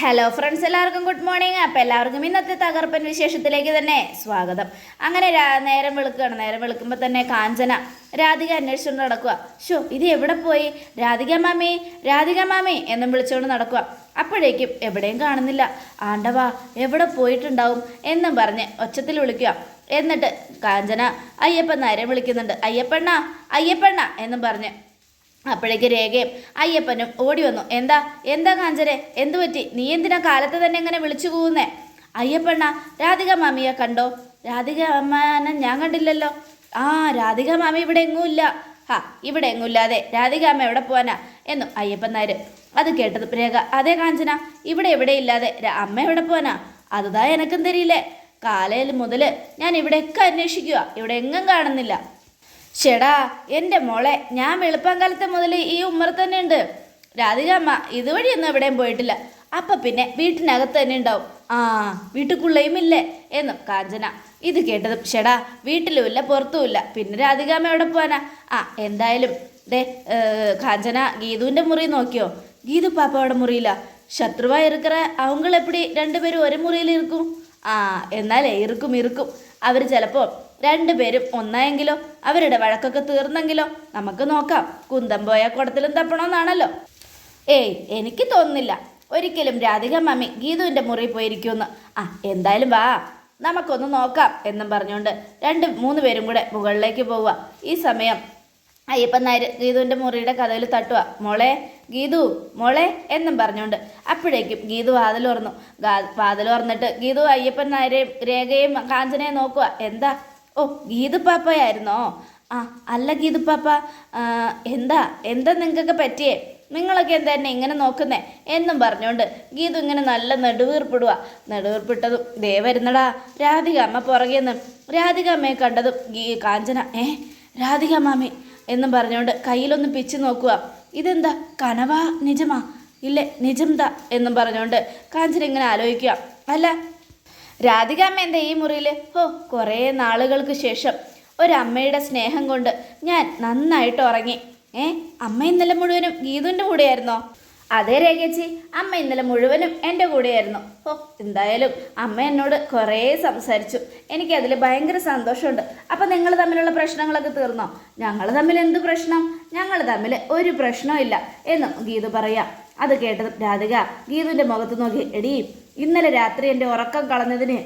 Hello friends, എല്ലാവർക്കും good morning. അപ്പോൾ എല്ലാവർക്കും ഇന്നത്തെ തകർപ്പൻ വിശേഷത്തിലേക്ക് തന്നെ സ്വാഗതം. അങ്ങനെ നേരം വെളുക്കുകയാണ്. നേരം വെളുക്കുമ്പോൾ തന്നെ കാഞ്ചന രാധിക അന്വേഷിച്ചുകൊണ്ട് നടക്കുക. ഇത് എവിടെ പോയി? രാധിക മാമി എന്നും വിളിച്ചുകൊണ്ട് നടക്കുക. അപ്പോഴേക്കും എവിടെയും കാണുന്നില്ല. ആണ്ടവാ, എവിടെ പോയിട്ടുണ്ടാവും എന്നും പറഞ്ഞ് ഒച്ചത്തിൽ വിളിക്കുക. എന്നിട്ട് കാഞ്ചന അയ്യപ്പൻ നേരം വിളിക്കുന്നുണ്ട്. അയ്യപ്പണ്ണ എന്നും പറഞ്ഞ് അപ്പോഴേക്ക് രേഖയും അയ്യപ്പനും ഓടി വന്നു. എന്താ കാഞ്ചരെ, എന്തു പറ്റി? നീ എന്തിനാ കാലത്ത് തന്നെ ഇങ്ങനെ വിളിച്ചു പോകുന്നേ? അയ്യപ്പണ്ണ, രാധിക മാമിയെ കണ്ടോ? രാധിക അമ്മനെ ഞാൻ കണ്ടില്ലല്ലോ. രാധിക മാമി ഇവിടെ എങ്ങുമില്ല. ഇവിടെ എങ്ങുമില്ലാതെ രാധിക അമ്മ എവിടെ പോവാനാ എന്നും അയ്യപ്പൻ നായർ. അത് കേട്ടത് രേഖ, അതേ കാഞ്ചന, ഇവിടെ എവിടെ ഇല്ലാതെ അമ്മ എവിടെ പോവാനാ? അതുതാ എനക്കും തരിയില്ലേ. കാലയിൽ മുതൽ ഞാൻ ഇവിടെയൊക്കെ അന്വേഷിക്കുക, ഇവിടെ എങ്ങും കാണുന്നില്ല. ചേടാ എൻ്റെ മോളെ, ഞാൻ വെളുപ്പാങ്കാലത്തെ മുതൽ ഈ ഉമ്മർ തന്നെ ഉണ്ട്. രാധിക അമ്മ ഇതുവഴിയൊന്നും എവിടെയും പോയിട്ടില്ല. അപ്പം പിന്നെ വീട്ടിനകത്ത് തന്നെ ഉണ്ടാവും. വീട്ടുക്കുള്ളയും ഇല്ലേ എന്നും കാഞ്ചന. ഇത് കേട്ടതും ചേടാ, വീട്ടിലുമില്ല പുറത്തുമില്ല, പിന്നെ രാധിക അമ്മ എവിടെ പോവാനാ? എന്തായാലും കാഞ്ചന ഗീതുവിൻ്റെ മുറി നോക്കിയോ? ഗീതു പാപ്പയുടെ മുറിയില്ല. ശത്രുവാ ഇരിക്കറ അവങ്ങൾ എപ്പടി രണ്ടുപേരും ഒരു മുറിയിൽ ഇരിക്കും? എന്നാലേ ഇരിക്കും. അവർ ചിലപ്പോൾ രണ്ടുപേരും ഒന്നായെങ്കിലോ, അവരുടെ വഴക്കൊക്കെ തീർന്നെങ്കിലോ നമുക്ക് നോക്കാം. കുന്തം പോയ കുടത്തിലും തപ്പണമെന്നാണല്ലോ. എനിക്ക് തോന്നുന്നില്ല ഒരിക്കലും രാധിക മാമി ഗീതുവിൻ്റെ മുറി പോയിരിക്കുമെന്ന്. എന്തായാലും വാ, നമുക്കൊന്ന് നോക്കാം എന്നും പറഞ്ഞുകൊണ്ട് 2-3 പേരും കൂടെ മുകളിലേക്ക് പോവുക. ഈ സമയം അയ്യപ്പൻ നായർ ഗീതുവിൻ്റെ മുറിയുടെ കഥയിൽ തട്ടുക. ഗീതു മോളെ എന്നും പറഞ്ഞുകൊണ്ട് അപ്പോഴേക്കും ഗീതു വാതിൽ തുറന്നു. വാതിൽ തുറന്നിട്ട് ഗീതു അയ്യപ്പൻ നായരെയും രേഖയും കാഞ്ചനയും നോക്കുക. ഗീതു പാപ്പയായിരുന്നോ? അല്ല ഗീതു പാപ്പ, എന്താ നിങ്ങൾക്കൊക്കെ പറ്റിയേ? നിങ്ങളൊക്കെ എന്താ എന്നെ ഇങ്ങനെ നോക്കുന്നേ എന്നും പറഞ്ഞുകൊണ്ട് ഗീതു ഇങ്ങനെ നല്ല നെടുവീർപ്പിട്ടതും ദേ വരുന്നടാ രാധിക അമ്മ പുറകെന്ന്. രാധിക അമ്മയെ കണ്ടതും കാഞ്ചന രാധിക മാമി എന്നും പറഞ്ഞുകൊണ്ട് കയ്യിലൊന്ന് പിച്ച് നോക്കുക. ഇതെന്താ കനവാ നിജമാ? ഇല്ലേ നിജംതാ എന്നും പറഞ്ഞുകൊണ്ട് കാഞ്ചന ഇങ്ങനെ ആലോചിക്കുക. അല്ല രാധിക അമ്മ എന്താ ഈ മുറിയിൽ? കുറേ നാളുകൾക്ക് ശേഷം ഒരമ്മയുടെ സ്നേഹം കൊണ്ട് ഞാൻ നന്നായിട്ട് ഉറങ്ങി. അമ്മ ഇന്നലെ മുഴുവനും ഗീതുവിൻ്റെ കൂടെയായിരുന്നോ? അതേ രേഖച്ചി, അമ്മ ഇന്നലെ മുഴുവനും എൻ്റെ കൂടെയായിരുന്നു. എന്തായാലും അമ്മ എന്നോട് കുറേ സംസാരിച്ചു. എനിക്കതിൽ ഭയങ്കര സന്തോഷമുണ്ട്. അപ്പം നിങ്ങൾ തമ്മിലുള്ള പ്രശ്നങ്ങളൊക്കെ തീർന്നോ? ഞങ്ങൾ തമ്മിൽ എന്ത് പ്രശ്നം? ഞങ്ങൾ തമ്മിൽ ഒരു പ്രശ്നവും ഇല്ല എന്നും ഗീതു പറയാം. അത് കേട്ടത് രാധിക ഗീതുവിൻ്റെ മുഖത്ത് നോക്കി, എടീ ഇന്നലെ രാത്രി എൻ്റെ ഉറക്കം കളഞ്ഞതിന്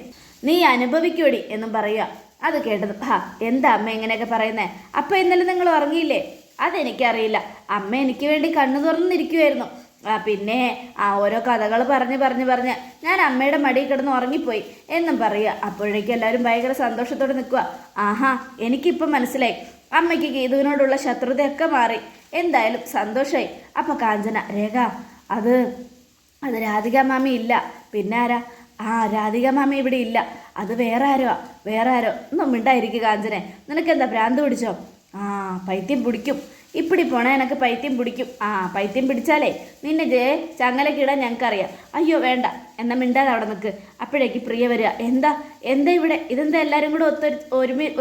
നീ അനുഭവിക്കൂടി എന്നും പറയുക. അത് കേട്ടത് എന്താ അമ്മ ഇങ്ങനെയൊക്കെ പറയുന്നേ? അപ്പം ഇന്നലെ നിങ്ങൾ ഉറങ്ങിയില്ലേ? അതെനിക്കറിയില്ല. അമ്മ എനിക്ക് വേണ്ടി കണ്ണു തുറന്നിരിക്കുമായിരുന്നു. പിന്നെ ഓരോ കഥകൾ പറഞ്ഞ് ഞാൻ അമ്മയുടെ മടിയിൽ കിടന്ന് ഉറങ്ങിപ്പോയി എന്നും പറയുക. അപ്പോഴേക്കും എല്ലാവരും ഭയങ്കര സന്തോഷത്തോടെ നിൽക്കുക. എനിക്കിപ്പം മനസ്സിലായി, അമ്മയ്ക്ക് ഗീതുവിനോടുള്ള ശത്രുതയൊക്കെ മാറി. എന്തായാലും സന്തോഷമായി. അപ്പം കാഞ്ചന, രേഖ, അത് രാധിക മാമി ഇല്ല. പിന്നെ ആരാ? രാധിക മാമി ഇവിടെ ഇല്ല. അത് വേറെ ആരോ. ഒന്നും മിണ്ടായിരിക്കും കാഞ്ചനെ. നിനക്കെന്താ ഭ്രാന്ത് പിടിച്ചോ? പൈത്യം പിടിക്കും. ഇപ്പിടി പോണേ എനിക്ക് പൈത്യം പിടിക്കും. പൈത്യം പിടിച്ചാലേ നിന്നെ ചങ്ങലക്കിടാൻ ഞങ്ങൾക്കറിയാം. അയ്യോ വേണ്ട, എന്നാൽ മിണ്ടാതെ അവിടെ നിൽക്ക്. അപ്പോഴേക്ക് പ്രിയ വരിക. എന്താ ഇവിടെ? ഇതെന്താ എല്ലാവരും കൂടെ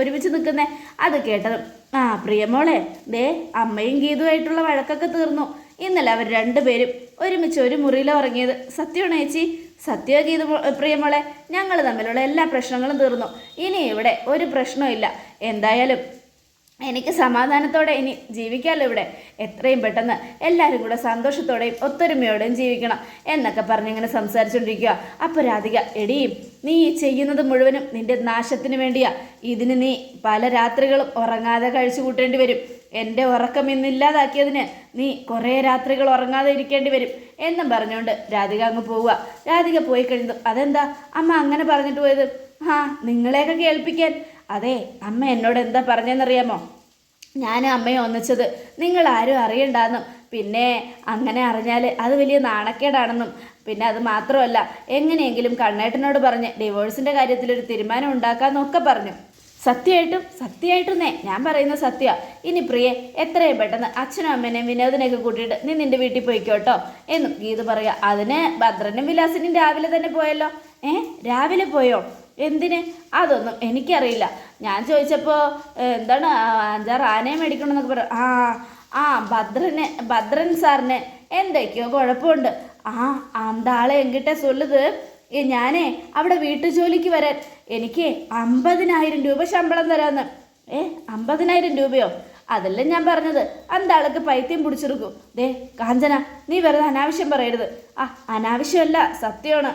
ഒരുമിച്ച് നിൽക്കുന്നേ? അത് കേട്ടതും പ്രിയമോളെ, അമ്മയും ഗീതുമായിട്ടുള്ള വഴക്കൊക്കെ തീർന്നു. ഇന്നലെ അവർ രണ്ടുപേരും ഒരുമിച്ച് ഒരു മുറിയിൽ ഉറങ്ങിയത്. സത്യമാണോ ചേച്ചി? സത്യ ഗീതു പ്രിയമോളെ, ഞങ്ങൾ തമ്മിലുള്ള എല്ലാ പ്രശ്നങ്ങളും തീർന്നു. ഇനി ഇവിടെ ഒരു പ്രശ്നവും ഇല്ല. എന്തായാലും എനിക്ക് സമാധാനത്തോടെ ഇനി ജീവിക്കാമല്ലോ ഇവിടെ. എത്രയും പെട്ടെന്ന് എല്ലാവരും കൂടെ സന്തോഷത്തോടെയും ഒത്തൊരുമയോടെയും ജീവിക്കണം എന്നൊക്കെ പറഞ്ഞിങ്ങനെ സംസാരിച്ചുകൊണ്ടിരിക്കുക. അപ്പോൾ രാധിക, എടിയും നീ ചെയ്യുന്നത് മുഴുവനും നിന്റെ നാശത്തിന് വേണ്ടിയാ. ഇതിന് നീ പല രാത്രികളും ഉറങ്ങാതെ കഴിച്ചു കൂട്ടേണ്ടി വരും. എൻ്റെ ഉറക്കം ഇന്നില്ലാതാക്കിയതിന് നീ കുറേ രാത്രികൾ ഉറങ്ങാതെ ഇരിക്കേണ്ടി വരും എന്നും പറഞ്ഞുകൊണ്ട് രാധിക അങ്ങ് പോവുക. രാധിക പോയി കഴിഞ്ഞു. അതെന്താ അമ്മ അങ്ങനെ പറഞ്ഞിട്ട് പോയത്? നിങ്ങളെയൊക്കെ കേൾപ്പിക്കാൻ. അതെ, അമ്മ എന്നോട് എന്താ പറഞ്ഞതെന്നറിയാമോ? ഞാൻ അമ്മയെ ഒന്നിച്ചത് നിങ്ങൾ ആരും അറിയണ്ടെന്നും, പിന്നെ അങ്ങനെ അറിഞ്ഞാൽ അത് വലിയ നാണക്കേടാണെന്നും, പിന്നെ അത് മാത്രമല്ല എങ്ങനെയെങ്കിലും കണ്ണേട്ടനോട് പറഞ്ഞ് ഡിവോഴ്സിൻ്റെ കാര്യത്തിലൊരു തീരുമാനം ഉണ്ടാക്കാമെന്നൊക്കെ പറഞ്ഞു. സത്യമായിട്ടും ഞാൻ പറയുന്ന സത്യ. ഇനി പ്രിയെ എത്രയും പെട്ടെന്ന് അച്ഛനും അമ്മേനെയും വിനോദിനെയൊക്കെ കൂട്ടിയിട്ട് നീ നിൻ്റെ വീട്ടിൽ പോയിക്കോട്ടോ എന്നും ഗീതു പറയുക. അതിന് ഭദ്രനും വിലാസിനും രാവിലെ തന്നെ പോയല്ലോ. രാവിലെ പോയോ? എന്തിന്? അതൊന്നും എനിക്കറിയില്ല. ഞാൻ ചോദിച്ചപ്പോൾ എന്താണ് 5-6 ആനയെ മേടിക്കണമെന്നൊക്കെ പറഞ്ഞു. ഭദ്രൻ സാറിന് എന്തൊക്കെയോ കുഴപ്പമുണ്ട്. அந்த ആളെ എങ്കിട്ടെ സൊല്ലുത് ഞാനേ അവിടെ വീട്ടുജോലിക്ക് വരാൻ എനിക്ക് 50,000 രൂപ ശമ്പളം തരാമെന്ന്. 50,000 രൂപയോ? അതല്ല ഞാൻ പറഞ്ഞത്. அந்த ആൾക്ക് പൈത്യം പിടിച്ചെടുക്കും. ദേ കാഞ്ചന, നീ വെറുതെ അനാവശ്യം പറയരുത്. അനാവശ്യമല്ല, സത്യമാണ്.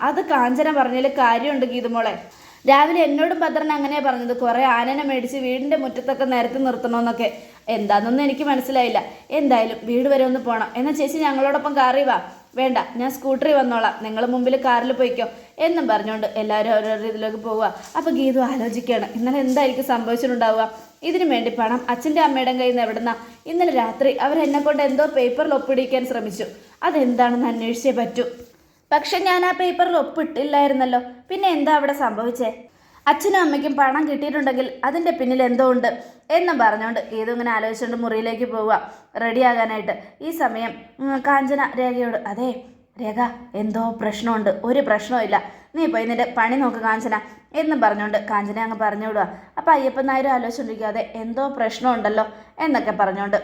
അത് കാഞ്ചന പറഞ്ഞതിൽ കാര്യമുണ്ട് ഗീതുമോളെ. രാവിലെ എന്നോടും ഭദ്രൻ അങ്ങനെ പറഞ്ഞത്, കുറേ ആനനെ മേടിച്ച് വീടിൻ്റെ മുറ്റത്തൊക്കെ നിരത്തി നിർത്തണമെന്നൊക്കെ. എന്താണെന്നൊന്നും എനിക്ക് മനസ്സിലായില്ല. എന്തായാലും വീട് വരെ ഒന്ന് പോകണം. എന്നാൽ ചേച്ചി ഞങ്ങളോടൊപ്പം കാറിൽ വാ. വേണ്ട, ഞാൻ സ്കൂട്ടറിൽ വന്നോളാം, നിങ്ങൾ മുമ്പിൽ കാറിൽ പോയിക്കോ എന്നും പറഞ്ഞുകൊണ്ട് എല്ലാവരും ഓരോരോ ഇതിലേക്ക് പോവുക. അപ്പോൾ ഗീതു ആലോചിക്കുകയാണ്, ഇന്നലെ എന്തായിരിക്കും സംഭവിച്ചിട്ടുണ്ടാവുക. ഇതിനു വേണ്ടി പണം അച്ഛൻ്റെ അമ്മയുടെ കയ്യിൽ നിന്ന് എവിടുന്ന? ഇന്നലെ രാത്രി അവരെന്നെ കൊണ്ട് എന്തോ പേപ്പറിൽ ഒപ്പിടിക്കാൻ ശ്രമിച്ചു. അതെന്താണെന്ന് അന്വേഷിച്ചേ പറ്റൂ. പക്ഷെ ഞാൻ ആ പേപ്പറിൽ ഒപ്പിട്ടില്ലായിരുന്നല്ലോ. പിന്നെ എന്താ അവിടെ സംഭവിച്ചേ? അച്ഛനും അമ്മയ്ക്കും പണം കിട്ടിയിട്ടുണ്ടെങ്കിൽ അതിൻ്റെ പിന്നിൽ എന്തോ ഉണ്ട് എന്നും പറഞ്ഞുകൊണ്ട് ഗീതു ഇങ്ങനെ ആലോചിച്ചുകൊണ്ട് മുറിയിലേക്ക് പോവുക റെഡിയാകാനായിട്ട്. ഈ സമയം കാഞ്ചന രേഖയോട്, അതെ രേഖ, എന്തോ പ്രശ്നമുണ്ട്. ഒരു പ്രശ്നവും നീ പോയി നിന്റെ പണി നോക്ക് കാഞ്ചന എന്നും പറഞ്ഞുകൊണ്ട് കാഞ്ചന അങ്ങ് പറഞ്ഞു വിടുക. അപ്പം അയ്യപ്പൻ നായരും ആലോചിച്ചുകൊണ്ടിരിക്കാതെ എന്തോ പ്രശ്നമുണ്ടല്ലോ എന്നൊക്കെ പറഞ്ഞുകൊണ്ട്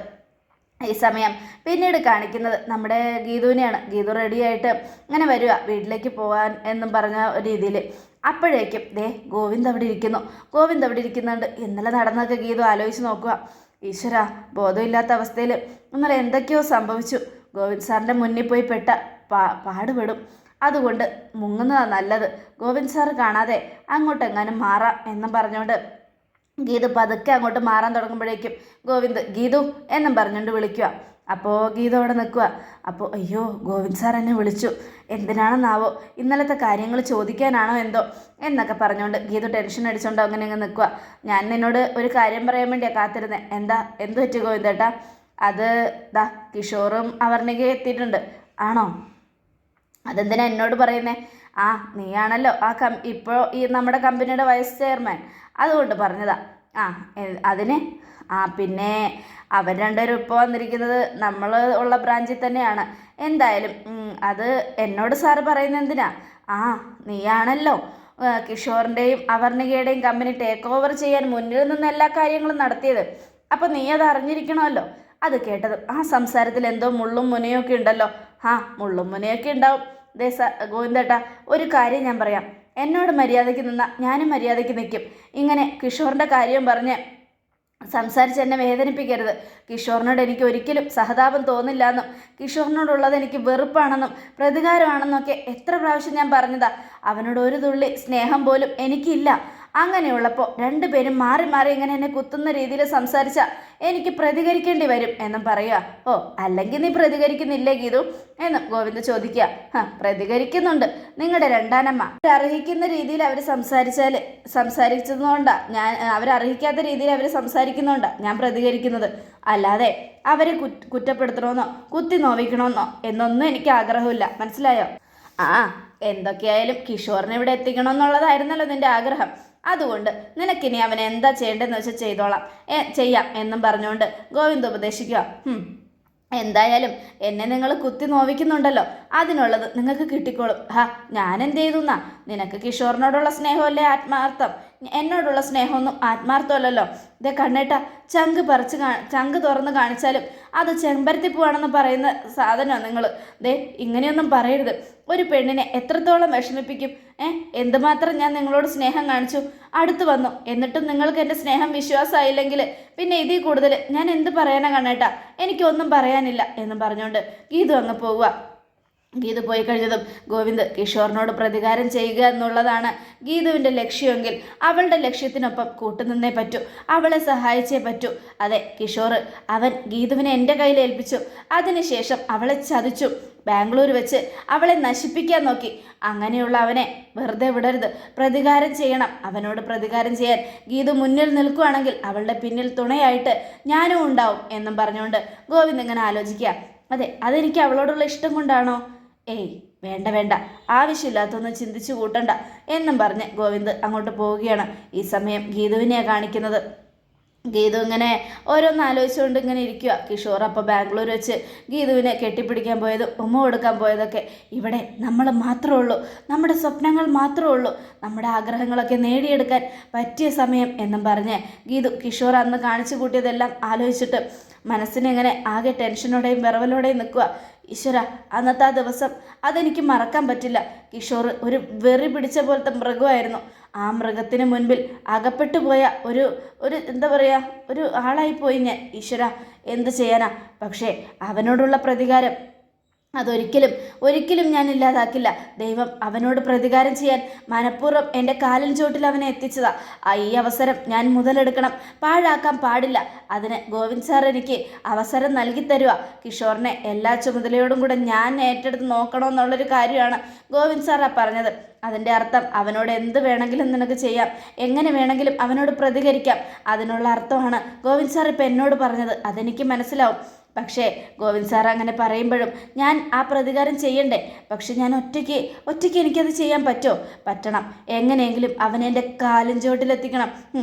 ഈ സമയം പിന്നീട് കാണിക്കുന്നത് നമ്മുടെ ഗീതുവിനെയാണ്. ഗീതു റെഡിയായിട്ട് ഇങ്ങനെ വരിക വീട്ടിലേക്ക് പോകാൻ എന്നും പറഞ്ഞ രീതിയിൽ. അപ്പോഴേക്കും ദേ ഗോവിന്ദ് അവിടെ ഇരിക്കുന്നു. ഗോവിന്ദ് അവിടെ ഇരിക്കുന്നുണ്ട്. ഇന്നലെ നടന്നതൊക്കെ ഗീതു ആലോചിച്ച് നോക്കുക. ഈശ്വര, ബോധമില്ലാത്ത അവസ്ഥയിൽ ഇന്നലെ എന്തൊക്കെയോ സംഭവിച്ചു. ഗോവിന്ദ് സാറിൻ്റെ മുന്നിൽ പോയി പാടുപെടും. അതുകൊണ്ട് മുങ്ങുന്നതാണ് നല്ലത്. ഗോവിന്ദ് സാറ് കാണാതെ അങ്ങോട്ടെങ്ങാനും മാറാം എന്നും പറഞ്ഞുകൊണ്ട് ഗീതു പതുക്കെ അങ്ങോട്ട് മാറാൻ തുടങ്ങുമ്പോഴേക്കും ഗോവിന്ദ് ഗീതു എന്നും പറഞ്ഞുകൊണ്ട് വിളിക്കുക. അപ്പോൾ ഗീതു അവിടെ നിൽക്കുക. അപ്പോൾ അയ്യോ, ഗോവിന്ദ് സാർ എന്നെ വിളിച്ചു, എന്തിനാണെന്നാവോ, ഇന്നലത്തെ കാര്യങ്ങൾ ചോദിക്കാനാണോ എന്തോ എന്നൊക്കെ പറഞ്ഞുകൊണ്ട് ഗീതു ടെൻഷൻ അടിച്ചുകൊണ്ട് അങ്ങനെ അങ്ങ് നിൽക്കുക. ഞാൻ നിന്നോട് ഒരു കാര്യം പറയാൻ വേണ്ടിയാണ് കാത്തിരുന്നത്. എന്ത് പറ്റി ഗോവിന്ദേട്ടാ? അത് ദാ കിഷോറും അവർണികയും എത്തിയിട്ടുണ്ട്. ആണോ? അതെന്തിനാ എന്നോട് പറയുന്നേ? നീയാണല്ലോ ഇപ്പോൾ ഈ നമ്മുടെ കമ്പനിയുടെ വൈസ് ചെയർമാൻ, അതുകൊണ്ട് പറഞ്ഞതാ. അതിന് പിന്നെ അവർ രണ്ടുപേരും ഇപ്പോൾ വന്നിരിക്കുന്നത് നമ്മൾ ഉള്ള ബ്രാഞ്ചിൽ തന്നെയാണ്. എന്തായാലും അത് എന്നോട് സാറ് പറയുന്നത് എന്തിനാ? നീയാണല്ലോ കിഷോറിൻ്റെയും അവർണികയുടെയും കമ്പനി ടേക്ക് ഓവർ ചെയ്യാൻ മുന്നിൽ നിന്ന് എല്ലാ കാര്യങ്ങളും നടത്തിയത്. അപ്പോൾ നീ അത് അറിഞ്ഞിരിക്കണമല്ലോ. അത് കേട്ടതും ആ സംസാരത്തിൽ എന്തോ മുള്ളും മുനയൊക്കെ ഉണ്ടല്ലോ. മുള്ളും മുനയൊക്കെ ഉണ്ടാവും. ഗോവിന്ദേട്ടാ, ഒരു കാര്യം ഞാൻ പറയാം. എന്നോട് മര്യാദയ്ക്ക് നിന്നാൽ ഞാനും മര്യാദയ്ക്ക് നിൽക്കും. ഇങ്ങനെ കിഷോറിൻ്റെ കാര്യം പറഞ്ഞ് സംസാരിച്ച് എന്നെ വേദനിപ്പിക്കരുത്. കിഷോറിനോട് എനിക്ക് ഒരിക്കലും സഹതാപം തോന്നില്ല എന്നും കിഷോറിനോടുള്ളത് എനിക്ക് വെറുപ്പാണെന്നും പ്രതികാരമാണെന്നൊക്കെ എത്ര പ്രാവശ്യം ഞാൻ പറഞ്ഞതാ. അവനോട് ഒരു തുള്ളി സ്നേഹം പോലും എനിക്കില്ല. അങ്ങനെയുള്ളപ്പോൾ രണ്ടുപേരും മാറി മാറി ഇങ്ങനെ എന്നെ കുത്തുന്ന രീതിയിൽ സംസാരിച്ചാൽ എനിക്ക് പ്രതികരിക്കേണ്ടി വരും എന്നും പറയുക. അല്ലെങ്കിൽ നീ പ്രതികരിക്കുന്നില്ലേ ഗീതു എന്നും ഗോവിന്ദ് ചോദിക്കുക. പ്രതികരിക്കുന്നുണ്ട്. നിങ്ങളുടെ രണ്ടാനമ്മ അർഹിക്കുന്ന രീതിയിൽ അവർ സംസാരിച്ചതുകൊണ്ടാണ് അവരർഹിക്കാത്ത രീതിയിൽ അവർ സംസാരിക്കുന്നതുകൊണ്ടാണ് ഞാൻ പ്രതികരിക്കുന്നത്. അല്ലാതെ അവരെ കുറ്റപ്പെടുത്തണമെന്നോ കുത്തി നോവിക്കണമെന്നോ എന്നൊന്നും എനിക്ക് ആഗ്രഹമില്ല. മനസ്സിലായോ? എന്തൊക്കെയായാലും കിഷോറിനെ ഇവിടെ എത്തിക്കണമെന്നുള്ളതായിരുന്നല്ലോ നിന്റെ ആഗ്രഹം. അതുകൊണ്ട് നിനക്കിനി അവനെ എന്താ ചെയ്യേണ്ടതെന്ന് വെച്ചാൽ ചെയ്യാം എന്നും പറഞ്ഞുകൊണ്ട് ഗോവിന്ദ് ഉപദേശിക്കുക. എന്തായാലും എന്നെ നിങ്ങൾ കുത്തി നോവിക്കുന്നുണ്ടല്ലോ, അതിനുള്ളത് നിങ്ങൾക്ക് കിട്ടിക്കോളും. ഞാൻ എന്ത് ചെയ്തുന്നാ? നിനക്ക് കിഷോറിനോടുള്ള സ്നേഹമല്ലേ ആത്മാർത്ഥം, എന്നോടുള്ള സ്നേഹമൊന്നും ആത്മാർത്ഥമല്ലല്ലോ. ഇതേ കണ്ണേട്ട, ചങ്ക് തുറന്ന് കാണിച്ചാലും അത് ചെമ്പരത്തിപ്പൂവാണെന്ന് പറയുന്ന സാധനമാണ് നിങ്ങൾ. ഇങ്ങനെയൊന്നും പറയരുത്. ഒരു പെണ്ണിനെ എത്രത്തോളം വിഷമിപ്പിക്കും. എന്തുമാത്രം ഞാൻ നിങ്ങളോട് സ്നേഹം കാണിച്ചു, അടുത്ത് വന്നു, എന്നിട്ടും നിങ്ങൾക്ക് എൻ്റെ സ്നേഹം വിശ്വാസമായില്ലെങ്കിൽ പിന്നെ ഇതിൽ കൂടുതൽ ഞാൻ എന്ത് പറയാനാ കണ്ണേട്ടാ? എനിക്കൊന്നും പറയാനില്ല എന്നും പറഞ്ഞുകൊണ്ട് ഗീതു അങ്ങ് പോവുക. ഗീതു പോയി കഴിഞ്ഞതും ഗോവിന്ദ് കിഷോറിനോട് പ്രതികാരം ചെയ്യുക എന്നുള്ളതാണ് ഗീതുവിൻ്റെ ലക്ഷ്യമെങ്കിൽ അവളുടെ ലക്ഷ്യത്തിനൊപ്പം കൂട്ടുനിന്നേ പറ്റൂ, അവളെ സഹായിച്ചേ പറ്റൂ. അതെ, കിഷോർ അവൻ ഗീതുവിനെ എൻ്റെ കയ്യിൽ ഏൽപ്പിച്ചു. അതിനുശേഷം അവളെ ചതിച്ചു. ബാംഗ്ലൂർ വെച്ച് അവളെ നശിപ്പിക്കാൻ നോക്കി. അങ്ങനെയുള്ള അവനെ വെറുതെ വിടരുത്, പ്രതികാരം ചെയ്യണം. അവനോട് പ്രതികാരം ചെയ്യാൻ ഗീതു മുന്നിൽ നിൽക്കുകയാണെങ്കിൽ അവളുടെ പിന്നിൽ തുണയായിട്ട് ഞാനും ഉണ്ടാവും എന്നും പറഞ്ഞുകൊണ്ട് ഗോവിന്ദ് ഇങ്ങനെ ആലോചിക്കുക. അതെ, അതെനിക്ക് അവളോടുള്ള ഇഷ്ടം കൊണ്ടാണോ? വേണ്ട, ആവശ്യമില്ലാത്തൊന്നും ചിന്തിച്ചു കൂട്ടണ്ട എന്നും പറഞ്ഞ് ഗോവിന്ദ് അങ്ങോട്ട് പോവുകയാണ്. ഈ സമയം ഗീതുവിനെയാണ് കാണിക്കുന്നത്. ഗീതു ഇങ്ങനെ ഓരോന്ന് ആലോചിച്ചുകൊണ്ട് ഇങ്ങനെ ഇരിക്കുക. കിഷോർ അപ്പോൾ ബാംഗ്ലൂർ വെച്ച് ഗീതുവിനെ കെട്ടിപ്പിടിക്കാൻ പോയത്, ഉമ്മ കൊടുക്കാൻ പോയതൊക്കെ ഇവിടെ നമ്മൾ മാത്രമേ ഉള്ളൂ, നമ്മുടെ സ്വപ്നങ്ങൾ മാത്രമേ ഉള്ളൂ, നമ്മുടെ ആഗ്രഹങ്ങളൊക്കെ നേടിയെടുക്കാൻ പറ്റിയ സമയം എന്നും പറഞ്ഞ് ഗീതു കിഷോർ അന്ന് കാണിച്ചു കൂട്ടിയതെല്ലാം ആലോചിച്ചിട്ട് മനസ്സിനിങ്ങനെ ആകെ ടെൻഷനോടെയും വിറവലോടെയും നിൽക്കുക. ഈശ്വര, അന്നത്തെ ആ ദിവസം അതെനിക്ക് മറക്കാൻ പറ്റില്ല. കിഷോർ ഒരു വെറി പിടിച്ച പോലത്തെ മൃഗമായിരുന്നു. ആ മൃഗത്തിന് മുൻപിൽ അകപ്പെട്ടു പോയ ഒരു ഒരു എന്താ പറയുക, ഒരു ആളായിപ്പോയി ഞാൻ. ഈശ്വര, എന്ത് ചെയ്യാനാ? പക്ഷേ അവനോടുള്ള പ്രതികാരം ഒരിക്കലും ഞാൻ ഇല്ലാതാക്കില്ല. ദൈവം അവനോട് പ്രതികാരം ചെയ്യാൻ മനഃപൂർവ്വം എൻ്റെ കാലിൻ ചോട്ടിൽ അവനെ എത്തിച്ചതാ. ഈ അവസരം ഞാൻ മുതലെടുക്കണം, പാഴാക്കാൻ പാടില്ല. അതിന് ഗോവിന്ദ് സാർ എനിക്ക് അവസരം നൽകി തരുക. കിഷോറിനെ എല്ലാ ചുമതലയോടും കൂടെ ഞാൻ ഏറ്റെടുത്ത് നോക്കണമെന്നുള്ളൊരു കാര്യമാണ് ഗോവിന്ദ് സാറാ പറഞ്ഞത്. അതിൻ്റെ അർത്ഥം അവനോട് എന്ത് വേണമെങ്കിലും നിനക്ക് ചെയ്യാം, എങ്ങനെ വേണമെങ്കിലും അവനോട് പ്രതികരിക്കാം. അതിനുള്ള അർത്ഥമാണ് ഗോവിന്ദ് സാർ ഇപ്പം എന്നോട് പറഞ്ഞത്. അതെനിക്ക് മനസ്സിലാവും. പക്ഷേ ഗോവിന്ദ് സാർ അങ്ങനെ പറയുമ്പോഴും ഞാൻ ആ പ്രതികാരം ചെയ്യണ്ടേ? പക്ഷെ ഞാൻ ഒറ്റയ്ക്ക് എനിക്കത് ചെയ്യാൻ പറ്റുമോ? പറ്റണം. എങ്ങനെയെങ്കിലും അവനെ എൻ്റെ കാലിൻ ചോട്ടിലെത്തിക്കണം.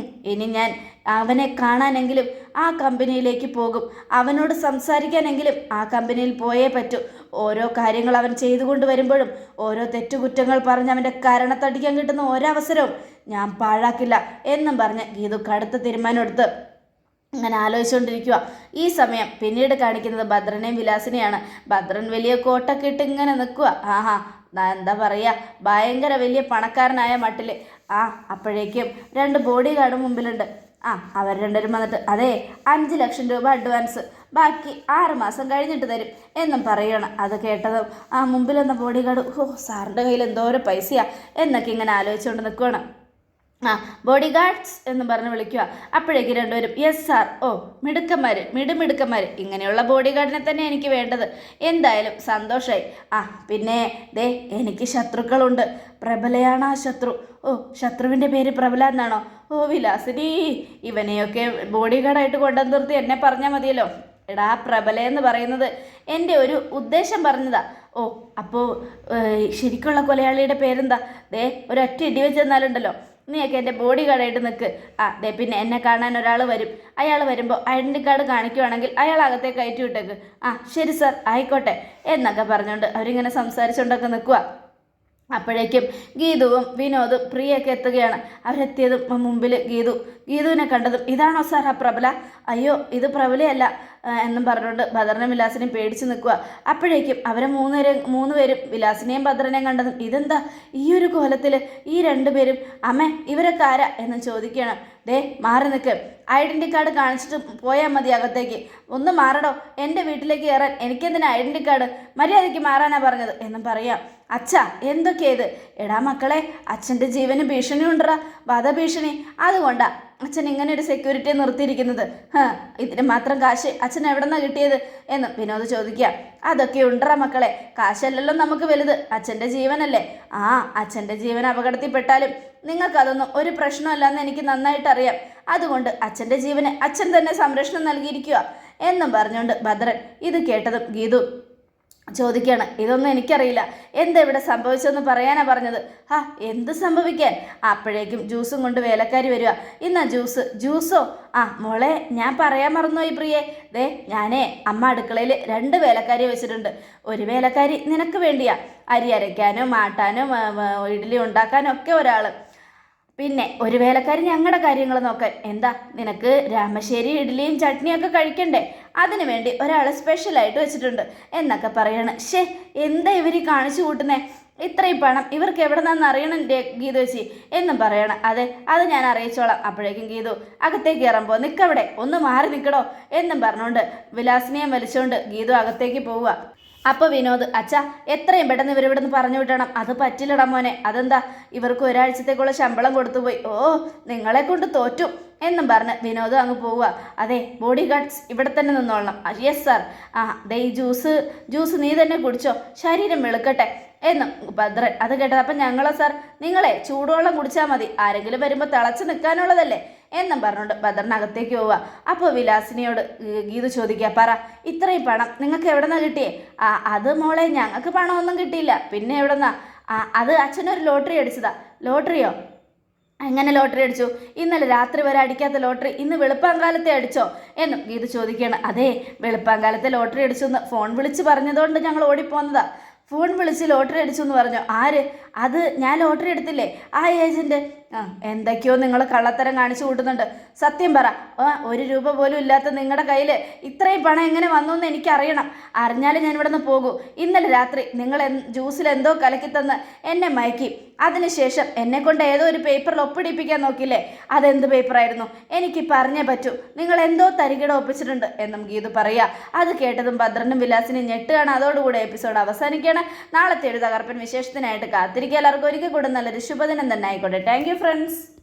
ഇനി ഞാൻ അവനെ കാണാനെങ്കിലും ആ കമ്പനിയിലേക്ക് പോകും. അവനോട് സംസാരിക്കാനെങ്കിലും ആ കമ്പനിയിൽ പോയേ പറ്റൂ. ഓരോ കാര്യങ്ങൾ അവൻ ചെയ്തുകൊണ്ട് വരുമ്പോഴും ഓരോ തെറ്റുകുറ്റങ്ങൾ പറഞ്ഞ് അവൻ്റെ കരണത്തടിക്കാൻ കിട്ടുന്ന ഒരവസരവും ഞാൻ പാഴാക്കില്ല എന്നും പറഞ്ഞ് ഗീതു കടുത്ത തീരുമാനമെടുത്ത് അങ്ങനെ ആലോചിച്ചുകൊണ്ടിരിക്കുക. ഈ സമയം പിന്നീട് കാണിക്കുന്നത് ഭദ്രനെയും വിലാസിനെയാണ്. ഭദ്രൻ വലിയ കോട്ടൊക്കെ ഇട്ട് ഇങ്ങനെ നിൽക്കുക. എന്താ പറയുക, ഭയങ്കര വലിയ പണക്കാരനായ മട്ടിൽ. അപ്പോഴേക്കും 2 ബോഡി ഗാർഡ് മുമ്പിലുണ്ട്. അവർ രണ്ടുപേരും വന്നിട്ട്, അതെ 5 ലക്ഷം രൂപ അഡ്വാൻസ്, ബാക്കി 6 മാസം കഴിഞ്ഞിട്ട് തരും എന്നും പറയുകയാണ്. അത് കേട്ടതും മുമ്പിൽ വന്ന ബോഡി ഗാർഡ്, സാറിൻ്റെ കയ്യിൽ എന്തോരം പൈസയാ എന്നൊക്കെ ഇങ്ങനെ ആലോചിച്ചുകൊണ്ട് നിൽക്കുകയാണ്. ബോഡി ഗാർഡ്സ് എന്ന് പറഞ്ഞ് വിളിക്കുക. അപ്പോഴേക്ക് രണ്ടുപേരും യെസ് സാർ. മിടുക്കന്മാർ, ഇങ്ങനെയുള്ള ബോഡി ഗാർഡിനെ തന്നെ എനിക്ക് വേണ്ടത്. എന്തായാലും സന്തോഷമായി. പിന്നെ ദേ, എനിക്ക് ശത്രുക്കളുണ്ട്. പ്രബലയാണ് ആ ശത്രു. ശത്രുവിൻ്റെ പേര് പ്രബല എന്നാണോ? വിലാസിനി, ഇവനെയൊക്കെ ബോഡി ഗാർഡായിട്ട് കൊണ്ടുവന്ന് നിർത്തി എന്നെ പറഞ്ഞാൽ മതിയല്ലോ. എടാ, പ്രബല എന്ന് പറയുന്നത് എൻ്റെ ഒരു ഉദ്ദേശം പറഞ്ഞതാ. അപ്പോൾ ശരിക്കുള്ള കൊലയാളിയുടെ പേരെന്താ? ദേ, ഒരൊറ്റ ഇടി വെച്ച് തന്നാലുണ്ടല്ലോ, നീയൊക്കെ എൻ്റെ ബോഡി ഗാർഡായിട്ട് നിൽക്ക്. ദേ, പിന്നെ എന്നെ കാണാൻ ഒരാൾ വരും. അയാൾ വരുമ്പോൾ ഐഡൻറ്റി കാർഡ് കാണിക്കുവാണെങ്കിൽ അയാൾ അകത്തേക്ക് കയറ്റി വിട്ടേക്ക്. ശരി സാർ, ആയിക്കോട്ടെ എന്നൊക്കെ പറഞ്ഞുകൊണ്ട് അവരിങ്ങനെ സംസാരിച്ചുകൊണ്ടൊക്കെ നിൽക്കുക. അപ്പോഴേക്കും ഗീതുവും വിനോദും പ്രിയൊക്കെ എത്തുകയാണ്. അവരെത്തിയതും മുമ്പിൽ ഗീതുവിനെ കണ്ടതും, ഇതാണോ സാർ ആ പ്രബല? അയ്യോ, ഇത് പ്രബലയല്ല എന്നും പറഞ്ഞുകൊണ്ട് ഭദ്രനെയും വിലാസിനെയും പേടിച്ച് നിൽക്കുക. അപ്പോഴേക്കും അവരെ മൂന്ന് പേരും വിലാസിനെയും ഭദ്രനെയും കണ്ടതും, ഇതെന്താ ഈ ഒരു കോലത്തിൽ ഈ 2 പേരും? അമ്മേ, ഇവരൊക്കെ ആരാ എന്ന് ചോദിക്കണം. ദേ, മാറി നിൽക്ക്, ഐഡൻറ്റി കാർഡ് കാണിച്ചിട്ട് പോയാൽ മതി അകത്തേക്ക്. ഒന്ന് മാറടോ, എൻ്റെ വീട്ടിലേക്ക് കയറാൻ എനിക്കെന്തിനാ ഐഡൻറ്റി കാർഡ്? മര്യാദയ്ക്ക് മാറാനാ പറഞ്ഞത് എന്നും പറയാം. അച്ഛാ, എന്തൊക്കെയത്? എടാ മക്കളെ, അച്ഛൻ്റെ ജീവന് ഭീഷണി ഉണ്ടറാ, വധഭീഷണി. അതുകൊണ്ടാ അച്ഛൻ ഇങ്ങനെ ഒരു സെക്യൂരിറ്റിയെ നിർത്തിയിരിക്കുന്നത്. ഇതിന് മാത്രം കാശ് അച്ഛൻ എവിടെ നിന്നാണ് കിട്ടിയത് എന്ന് വിനോദ് ചോദിക്കുക. അതൊക്കെ ഉണ്ടറാ മക്കളെ, കാശല്ലല്ലോ നമുക്ക് വലുത്, അച്ഛൻ്റെ ജീവനല്ലേ. അച്ഛൻ്റെ ജീവൻ അപകടത്തിൽപ്പെട്ടാലും നിങ്ങൾക്കതൊന്നും ഒരു പ്രശ്നമല്ലെന്ന് എനിക്ക് നന്നായിട്ട് അറിയാം. അതുകൊണ്ട് അച്ഛൻ്റെ ജീവന് അച്ഛൻ തന്നെ സംരക്ഷണം നൽകിയിരിക്കുക എന്നും പറഞ്ഞുകൊണ്ട് ഭദ്രൻ ഇത് കേട്ടതും ഗീതു ചോദിക്കുകയാണ്, ഇതൊന്നും എനിക്കറിയില്ല, എന്താ ഇവിടെ സംഭവിച്ചതെന്ന് പറയാനാ പറഞ്ഞത്. എന്ത് സംഭവിക്കാൻ? അപ്പോഴേക്കും ജ്യൂസും കൊണ്ട് വേലക്കാരി വരിക. ഇന്നാ ജ്യൂസോ? മോളെ, ഞാൻ പറയാൻ മറന്നുപോയി പ്രിയേ. ദേ, ഞാനേ അമ്മ അടുക്കളയിൽ 2 വേലക്കാരിയെ വെച്ചിട്ടുണ്ട്. ഒരു വേലക്കാരി നിനക്ക് വേണ്ടിയാ, അരി അരയ്ക്കാനും ആട്ടാനും ഇഡ്ഡലി ഉണ്ടാക്കാനും ഒക്കെ ഒരാൾ. പിന്നെ ഒരു വേലക്കാരി ഞങ്ങളുടെ കാര്യങ്ങൾ നോക്കാൻ. എന്താ, നിനക്ക് രാമശ്ശേരി ഇഡ്ഡലിയും ചട്നിയൊക്കെ കഴിക്കണ്ടേ? അതിനു വേണ്ടി ഒരാൾ സ്പെഷ്യലായിട്ട് വെച്ചിട്ടുണ്ട് എന്നൊക്കെ പറയാണ്. എന്താ ഇവർ കാണിച്ചു കൂട്ടുന്നേ? ഇത്രയും പണം ഇവർക്ക് എവിടെ നിന്നാന്ന് അറിയണം ഗീതു ചേച്ചി എന്നും പറയണം. അതെ, അത് ഞാൻ അറിയിച്ചോളാം. അപ്പോഴേക്കും ഗീതു അകത്തേക്ക് കയറുമ്പോൾ, നിൽക്കവിടെ, ഒന്ന് മാറി നിൽക്കടോ എന്നും പറഞ്ഞുകൊണ്ട് വിലാസിനെയും വലിച്ചുകൊണ്ട് ഗീതു അകത്തേക്ക് പോവുക. അപ്പോൾ വിനോദ്, അച്ഛാ, എത്രയും പെട്ടെന്ന് ഇവരിവിടുന്ന് പറഞ്ഞു വിടണം. അത് പറ്റില്ലടാ മോനെ. അതെന്താ? ഇവർക്ക് ഒരാഴ്ചത്തേക്കുള്ള ശമ്പളം കൊടുത്തുപോയി. നിങ്ങളെ കൊണ്ട് തോറ്റു എന്നും പറഞ്ഞ് വിനോദ് അങ്ങ് പോവുക. അതെ, ബോഡി ഗാർഡ്സ് ഇവിടെ തന്നെ നിന്നോളണം. Yes sir. ദേ, ഈ ജ്യൂസ് നീ തന്നെ കുടിച്ചോ, ശരീരം വെളുക്കട്ടെ എന്നും ഭദ്രൻ. അത് കേട്ടത്, അപ്പം ഞങ്ങളോ സാർ? നിങ്ങളെ ചൂടുവെള്ളം കുടിച്ചാൽ മതി, ആരെങ്കിലും വരുമ്പോൾ തിളച്ച് നിൽക്കാനുള്ളതല്ലേ എന്നും പറഞ്ഞുകൊണ്ട് ഭദ്രനകത്തേക്ക് പോവുക. അപ്പോൾ വിലാസിനിയോട് ഗീതു ചോദിക്കുക, പറ, ഇത്രയും പണം നിങ്ങൾക്ക് എവിടെ നിന്നാണ് കിട്ടിയേ? അത് മോളെ, ഞങ്ങൾക്ക് പണമൊന്നും കിട്ടിയില്ല. പിന്നെ എവിടെ നിന്നാ? അത് അച്ഛനൊരു ലോട്ടറി അടിച്ചതാ. ലോട്ടറിയോ? എങ്ങനെ ലോട്ടറി അടിച്ചു? ഇന്നലെ രാത്രി വരെ അടിക്കാത്ത ലോട്ടറി ഇന്ന് വെളുപ്പാങ്കാലത്തെ അടിച്ചോ എന്നും ഗീതു ചോദിക്കുകയാണ്. അതെ, വെളുപ്പാങ്കാലത്തെ ലോട്ടറി അടിച്ചു എന്ന് ഫോൺ വിളിച്ച് പറഞ്ഞതുകൊണ്ട് ഞങ്ങൾ ഓടിപ്പോന്നതാ. ഫോൺ വിളിച്ച് ലോട്ടറി അടിച്ചു എന്ന് പറഞ്ഞു. ആര്? അത് ഞാൻ ലോട്ടറി എടുത്തില്ലേ, ആ ഏജൻറ്റ്. എന്തൊക്കെയോ നിങ്ങൾ കള്ളത്തരം കാണിച്ചു കൂട്ടുന്നുണ്ട്. സത്യം പറ. ഒരു രൂപ പോലും ഇല്ലാത്ത നിങ്ങളുടെ കയ്യിൽ ഇത്രയും പണം എങ്ങനെ വന്നു എന്ന് എനിക്കറിയണം. അറിഞ്ഞാലും ഞാൻ ഇവിടെ നിന്ന് പോകൂ. ഇന്നലെ രാത്രി നിങ്ങൾ ജ്യൂസിൽ എന്തോ കലക്കി തന്ന് എന്നെ മയക്കി. അതിനുശേഷം എന്നെ കൊണ്ട് ഏതോ ഒരു പേപ്പറിൽ ഒപ്പിടിപ്പിക്കാൻ നോക്കില്ലേ? അതെന്ത് പേപ്പറായിരുന്നു? എനിക്ക് പറഞ്ഞേ പറ്റൂ. നിങ്ങൾ എന്തോ തരികിട ഒപ്പിച്ചിട്ടുണ്ട് എന്നും ഗീതു പറയുക. അത് കേട്ടതും ഭദ്രനും വിലാസിനും ഞെട്ടുകയാണ്. അതോടുകൂടി എപ്പിസോഡ് അവസാനിക്കുകയാണ്. നാളത്തെ ഒരു തകർപ്പൻ വിശേഷത്തിനായിട്ട് കാത്തിരിക്കുക. എല്ലാവർക്കും ഒരിക്കൽ കൂടെ നല്ലൊരു ശുഭദിനം തന്നെ ആയിക്കോട്ടെ. Thank you friends.